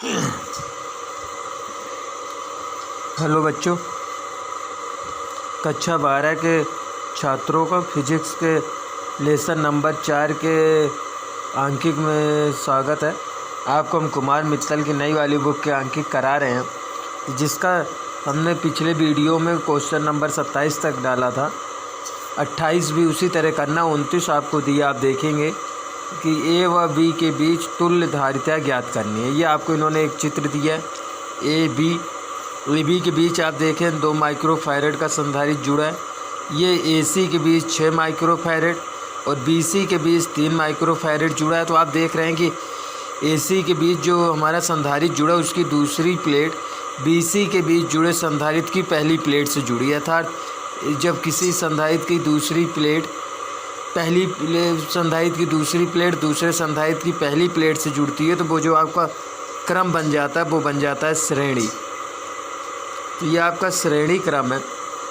Hello बच्चों, कक्षा 12 के छात्रों का फिजिक्स के लेसन नंबर 4 के अंकित में स्वागत है। आपको हम कुमार मित्तल की नई वाली बुक के अंकित करा रहे हैं, जिसका हमने पिछले वीडियो में क्वेश्चन नंबर 27 तक डाला था। 28 भी उसी तरह करना, 29 आपको दिया। आप देखेंगे कि ए व बी के बीच तुल्य धारिता ज्ञात करनी है। ये आपको इन्होंने एक चित्र दिया है। ए बी के बीच आप देखें 2 माइक्रोफैरेड का संधारित्र जुड़ा है। ये ए सी के बीच 6 माइक्रोफैरेड और बी सी के बीच 3 माइक्रोफैरेड जुड़ा है। तो आप देख रहे हैं कि ए सी के बीच जो हमारा संधारित्र जुड़ा है उसकी दूसरी प्लेट बी सी के बीच जुड़े संधारित्र की पहली प्लेट से जुड़ी है। अर्थात जब किसी संधारित्र की दूसरी प्लेट संधारित्र की दूसरी प्लेट दूसरे संधारित्र की पहली प्लेट से जुड़ती है तो वो जो आपका क्रम बन जाता है वो बन जाता है श्रेणी। तो ये आपका श्रेणी क्रम है।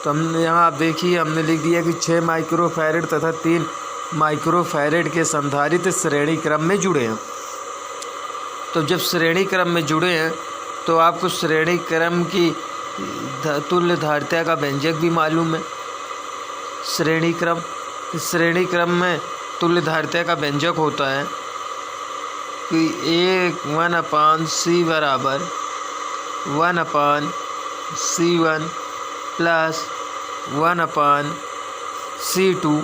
तो हम यहाँ आप देखिए हमने लिख दिया कि 6 माइक्रोफैरेड तथा 3 माइक्रोफैरेड के संधारित्र श्रेणी क्रम में जुड़े हैं। तो जब श्रेणी क्रम में जुड़े हैं तो आपको श्रेणी क्रम की तुल्य धारिता का व्यंजक भी मालूम है। श्रेणी क्रम में तुल्य धारिता का व्यंजक होता है कि 1/c बराबर 1/c1 प्लस 1/c2।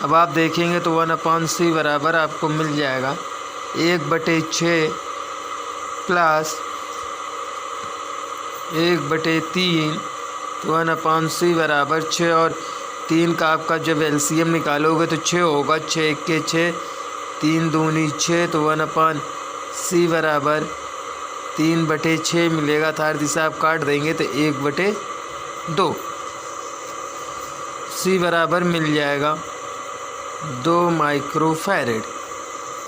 अब आप देखेंगे तो 1/c बराबर आपको मिल जाएगा 1/6 प्लस 1/3। तो 1/c बराबर 6 और 3 का आपका जब एलसीएम निकालोगे तो 6 होगा। 6 1 6, 3 दूनी 6। तो 1/c बराबर 3/6 मिलेगा। थार दिशा आप काट देंगे तो 1/2। c बराबर मिल जाएगा 2 माइक्रोफैरेड।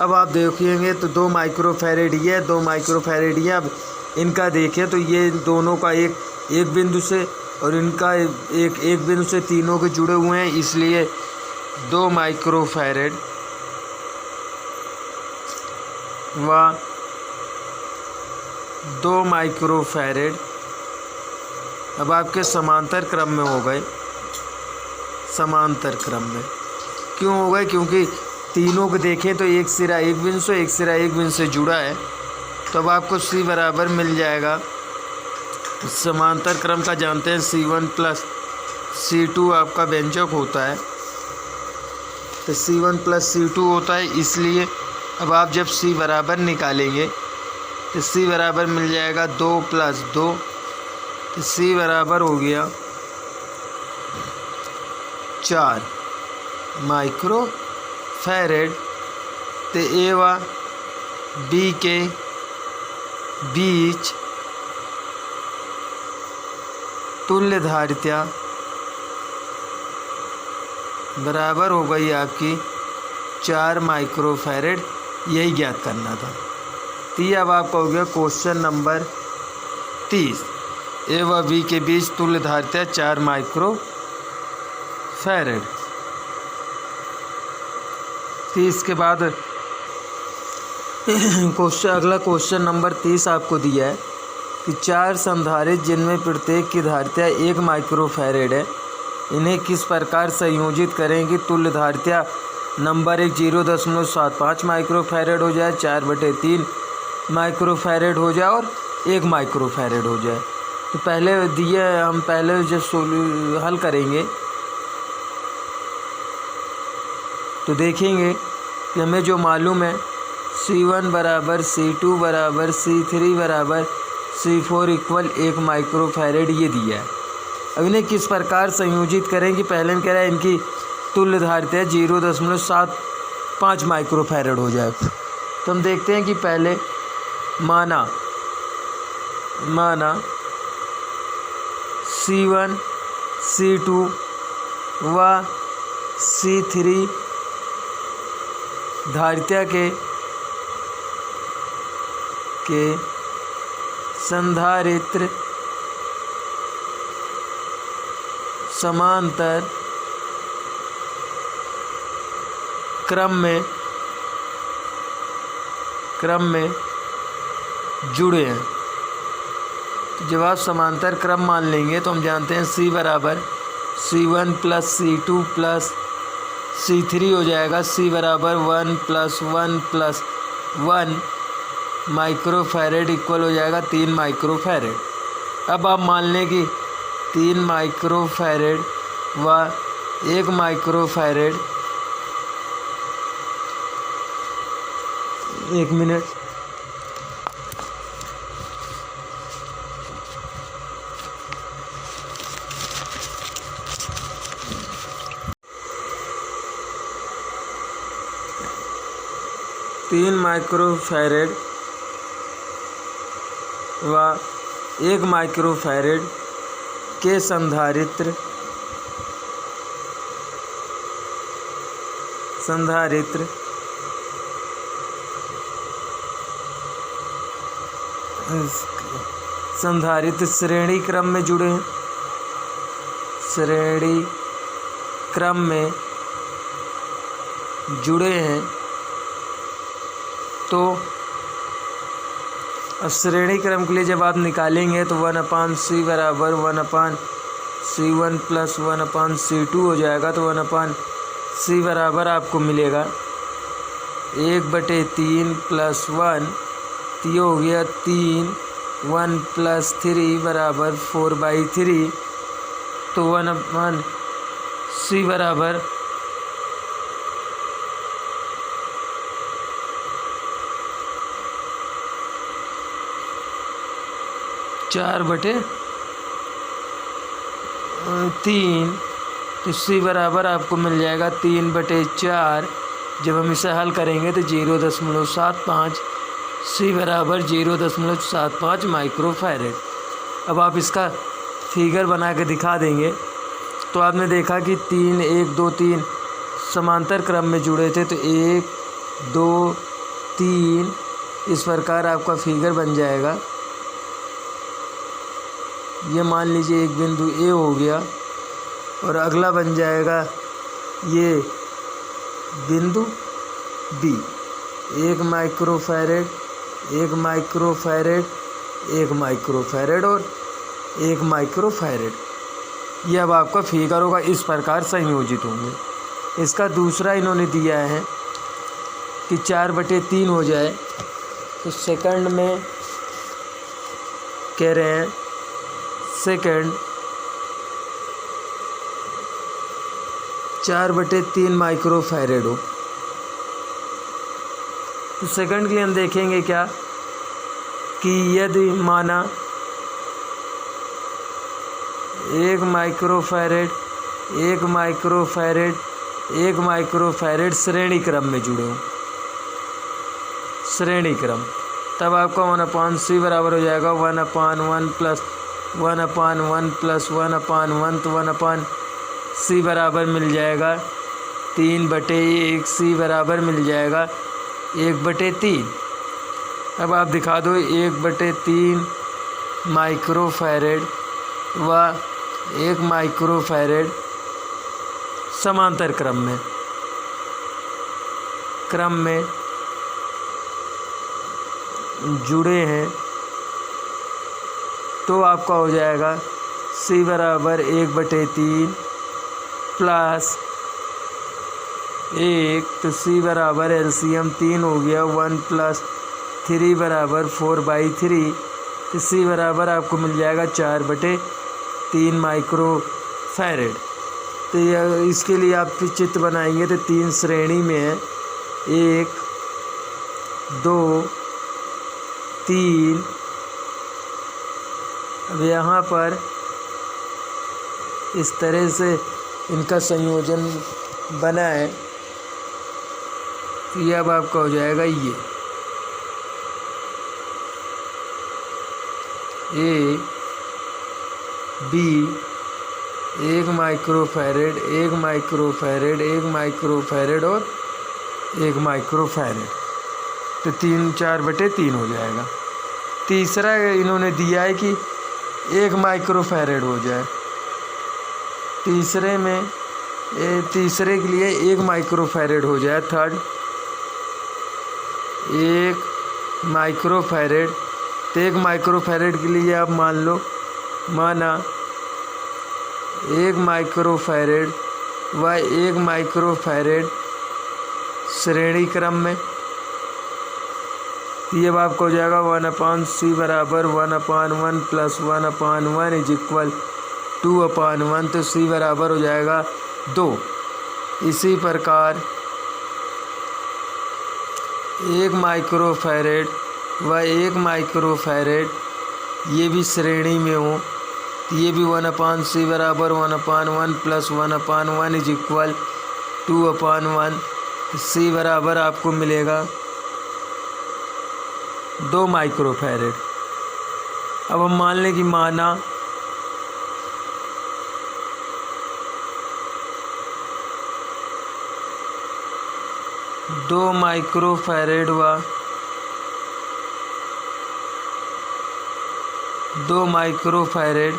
अब आप देखेंगे तो 2 माइक्रोफैरेड ये 2 माइक्रोफैरेड ये। अब इनका देखें तो ये दोनों का एक बिंदु से और इनका एक बिंदु से तीनों के जुड़े हुए हैं, इसलिए 2 माइक्रोफैरेड व 2 माइक्रोफैरेड अब आपके समांतर क्रम में हो गए। समांतर क्रम में क्यों हो गए? क्योंकि तीनों को देखें तो एक सिरा एक बिंदु से जुड़ा है। तो अब आपको c बराबर मिल जाएगा। समांतर क्रम का जानते हैं C1 प्लस C2 आपका व्यंजक होता है। तो C1 प्लस C2 होता है, इसलिए अब आप जब c बराबर निकालेंगे तो c बराबर मिल जाएगा 2 + 2। तो c बराबर हो गया 4 माइक्रोफैरेड। तो ए व बी के बीच तुल्य धारिता बराबर हो गई आपकी 4 माइक्रोफैरेड। यही ज्ञात करना था। तो ये अब आपका हो गया क्वेश्चन नंबर 30। ए व बी के बीच तुल्य धारिता 4 माइक्रोफैरेड। 30 के बाद अगला क्वेश्चन नंबर 30 आपको दिया है कि 4 संधारित्र जिनमें प्रत्येक की धारिता 1 माइक्रोफैरेड है, इन्हें किस प्रकार संयोजित करें कि तुल्य धारिता नंबर 1 0.75 माइक्रोफैरेड हो जाए, 4/3 माइक्रोफैरेड हो जाए और 1 माइक्रोफैरेड हो जाए। तो पहले दिए हम पहले जब हल करेंगे तो देखेंगे कि हमें जो मालूम है C1 बराबर C2 बराबर C3 बराबर C4 = 1 माइक्रोफैरेड ये दिया है। अब इन्हें किस प्रकार संयोजित करें कि पहले में कह रहा है इनकी तुल्य धारिता 0.75 माइक्रोफैरेड हो जाए। तो हम देखते हैं कि पहले माना C1 C2 व C3 धारिता के संधारित्र समांतर क्रम में जुड़े हैं। तो जब आप समांतर क्रम मान लेंगे तो हम जानते हैं C बराबर C1 plus C2 plus C3 हो जाएगा। C बराबर 1 + 1 + 1 माइक्रोफैरेड इक्वल हो जाएगा 3 माइक्रोफैरेड। अब आप मान लें कि 3 माइक्रोफैरेड व 1 माइक्रोफैरेड, 1 मिनट, तीन माइक्रोफैरेड व 1 माइक्रोफैरेड के संधारित्र श्रेणी क्रम में जुड़े हैं। श्रेणी क्रम में जुड़े हैं तो अब श्रेणी क्रम के लिए जब आप निकालेंगे तो 1/C बराबर 1/C1 प्लस 1/C2 हो जाएगा। तो 1/C बराबर आपको मिलेगा 1/3 + 1, तो ये हो गया 3, 1 + 3 बराबर 4/3। तो 1/C बराबर 4/3। तो C बराबर आपको मिल जाएगा 3/4। जब हम इसे हल करेंगे तो 0.75, C बराबर 0.75 माइक्रोफैरेड। अब आप इसका फिगर बना के दिखा देंगे तो आपने देखा कि 3 1 2 3 समांतर क्रम में जुड़े थे। तो 1 2 3 इस प्रकार आपका फिगर बन जाएगा। ये मान लीजिए एक बिंदु A हो गया और अगला बन जाएगा ये बिंदु B। 1 माइक्रोफैरेड, 1 माइक्रोफैरेड, 1 माइक्रोफैरेड और 1 माइक्रोफैरेड। ये अब आपका फिगर होगा, इस प्रकार संयोजित होंगे। इसका दूसरा इन्होंने दिया है कि 4/3 हो जाए। तो सेकंड में कह रहे हैं सेकंड 4/3 माइक्रोफैरेड हो। तो सेकंड के लिए हम देखेंगे क्या कि यदि माना 1 माइक्रोफैरेड, 1 माइक्रोफैरेड, 1 माइक्रोफैरेड श्रेणी क्रम में जुड़े हों, श्रेणी क्रम, तब आपका 1/C बराबर हो जाएगा 1/1 + 1/1 + 1/1। तो 1/C बराबर मिल जाएगा 3/1। C बराबर मिल जाएगा 1/3। अब आप दिखा दो 1/3 माइक्रोफैरेड व 1 माइक्रोफैरेड समांतर क्रम में जुड़े हैं। तो आपका हो जाएगा C बराबर 1/3 प्लस 1। तो C बराबर LCM 3 हो गया, 1 + 3 बराबर 4/3। तो C बराबर आपको मिल जाएगा 4/3 माइक्रोफैरेड। तो इसके लिए आप चित्र बनाएंगे तो 3 श्रेणी में है, 1 2 3। अब यहाँ पर इस तरह से इनका संयोजन बना है। तो ये अब आपका हो जाएगा ये A B 1 microfarad, 1 microfarad, 1 microfarad और 1 माइक्रोफैरेड। तो 3 4/3 हो जाएगा। तीसरा इन्होंने दिया है कि 1 माइक्रोफैरेड हो जाए। तीसरे के लिए 1 माइक्रोफैरेड हो जाए। थर्ड 1 माइक्रोफैरेड तो 1 माइक्रोफैरेड के लिए आप माना 1 माइक्रोफैरेड व 1 माइक्रोफैरेड श्रेणी क्रम में। ये अब आपको हो जाएगा 1/c बराबर 1/1 प्लस 1/1 इज इक्वल 2/1, तो c बराबर हो जाएगा 2। इसी प्रकार 1 माइक्रोफैरेड व 1 माइक्रोफैरेड ये भी श्रेणी में हो, तो ये भी 1/c बराबर 1/1 प्लस 1/1 इज इक्वल 2/1, तो c बराबर आपको मिलेगा 2 माइक्रोफैरेड। अब हम मान लें कि माना 2 माइक्रोफैरेड व 2 माइक्रोफैरेड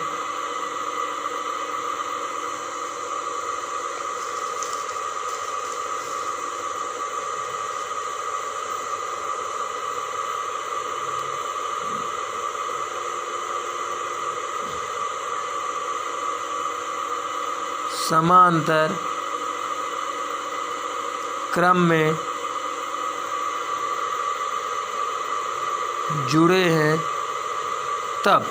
समांतर क्रम में जुड़े हैं, तब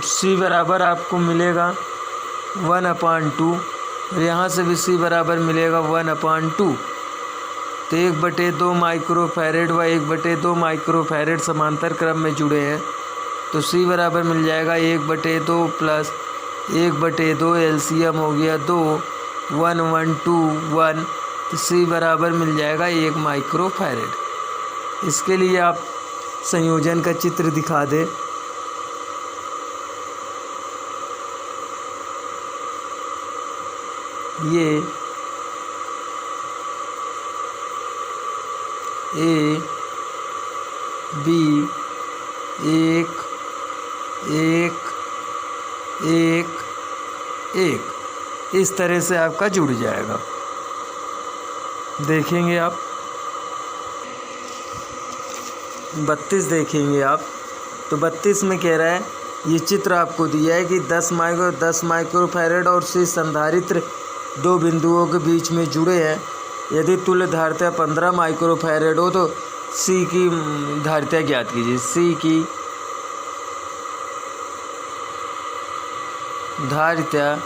c बराबर आपको मिलेगा 1/2 और यहाँ से भी c बराबर मिलेगा 1/2। तो 1/2 माइक्रोफैरेड व 1/2 माइक्रोफैरेड समांतर क्रम में जुड़े हैं, तो c बराबर मिल जाएगा 1/2 प्लस 1/2 एलसीएम हो गया 2, 1 1 2 1, तो c बराबर मिल जाएगा 1 माइक्रोफैरेड। इसके लिए आप संयोजन का चित्र दिखा दें। ये A B 1 1 1 1 इस तरह से आपका जुड़ जाएगा। देखेंगे आप 32 देखेंगे आप, तो 32 में कह रहा है, ये चित्र आपको दिया है कि 10 माइक्रोफैरेड और C संधारित्र 2 बिंदुओं के बीच में जुड़े हैं। यदि तुल्य धारिता 15 माइक्रोफैरेड हो तो C की धारिता ज्ञात कीजिए। C की धारिता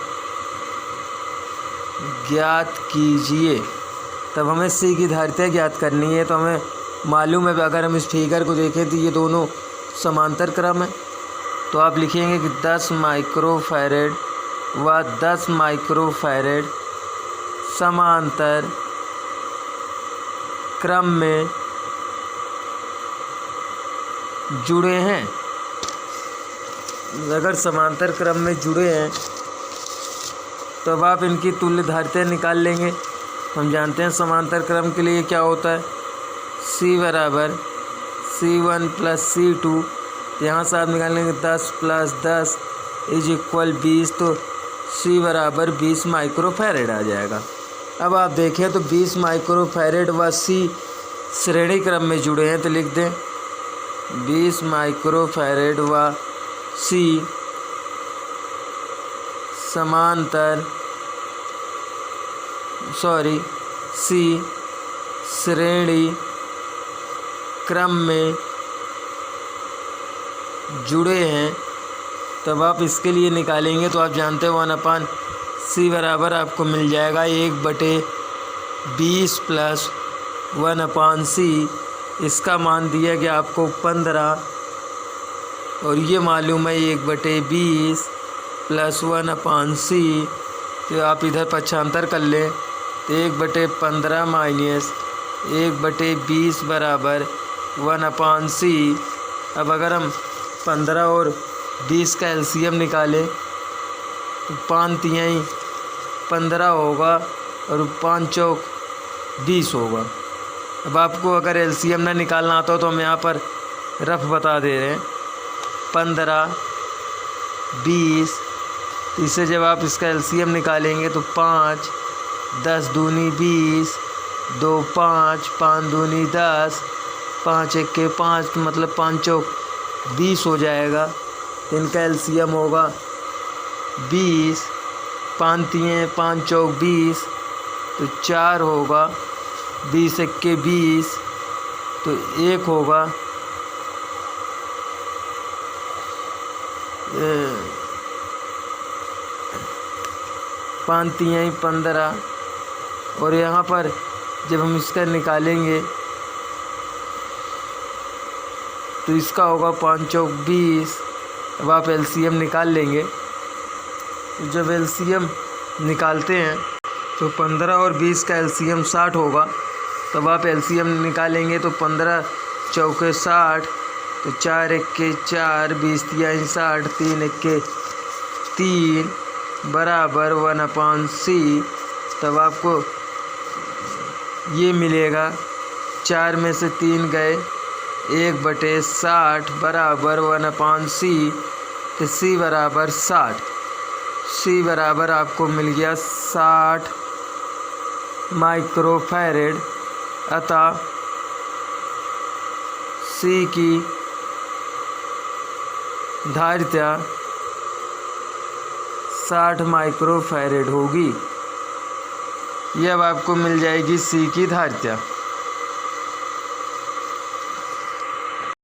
ज्ञात कीजिए। तब हमें C की धारिता ज्ञात करनी है, तो हमें मालूम है अगर हम इस फिगर को देखें तो ये दोनों समांतर क्रम है। तो आप लिखेंगे कि 10 माइक्रोफैरेड व 10 माइक्रोफैरेड समांतर क्रम में जुड़े हैं। अगर समांतर क्रम में जुड़े हैं तो अब आप इनकी तुल्य धारिता निकाल लेंगे। हम जानते हैं समांतर क्रम के लिए क्या होता है, C बराबर C1 प्लस C2। यहाँ से आप निकाल लेंगे 10 प्लस 10 इज इक्वल 20, तो C बराबर 20 माइक्रोफैरेड आ जाएगा। अब आप देखें तो 20 माइक्रोफैरेड व C श्रेणी क्रम में जुड़े हैं, तो लिख दें 20 माइक्रोफैरेड व C समांतर C श्रेणी क्रम में जुड़े हैं। तब आप इसके लिए निकालेंगे तो आप जानते हैं 1/C बराबर आपको मिल जाएगा 1/20 प्लस 1/C। इसका मान दिया गया आपको 15 और ये मालूम है 1/20 प्लस 1/C। तो आप इधर पक्षांतर कर लें तो 1/15 माइनस 1/20 बराबर 1/C। अब अगर हम 15 और 20 का एलसीएम निकालें तो 5 तिहाई 15 होगा और 5 चौक 20 होगा। अब आपको अगर एलसीएम ना निकालना आता हो तो हम यहाँ पर रफ बता दे रहे हैं 15 20। इससे जब आप इसका एलसीएम निकालेंगे तो 5 10 दूनी 20 2 5, 5 दूनी 10, 5 1 5, मतलब 5 चौक 20 हो जाएगा। इनका एलसीएम होगा 20, 5 3 5 चौक 20, तो 4 होगा। 20 1 20, तो 1 होगा। 5 3 15, और यहाँ पर जब हम इसका निकालेंगे तो इसका होगा 5 चौक 20। अब आप एलसीएम निकाल लेंगे। जब एलसीएम निकालते हैं तो 15 और 20 का एलसीएम 60 होगा। तब आप एलसीएम निकालेंगे तो 15 चौके 60, तो 4 1 4, 20 3 60, 3 1 3 बराबर 1/c। तब आपको ये मिलेगा, 4 में से 3 गए, 1/60 बराबर 1/c। तो c बराबर 60। c बराबर आपको मिल गया 60 माइक्रोफैरेड। अतः c की धारिता 60 माइक्रोफैरेड होगी। यह अब आपको मिल जाएगी c की धारिता।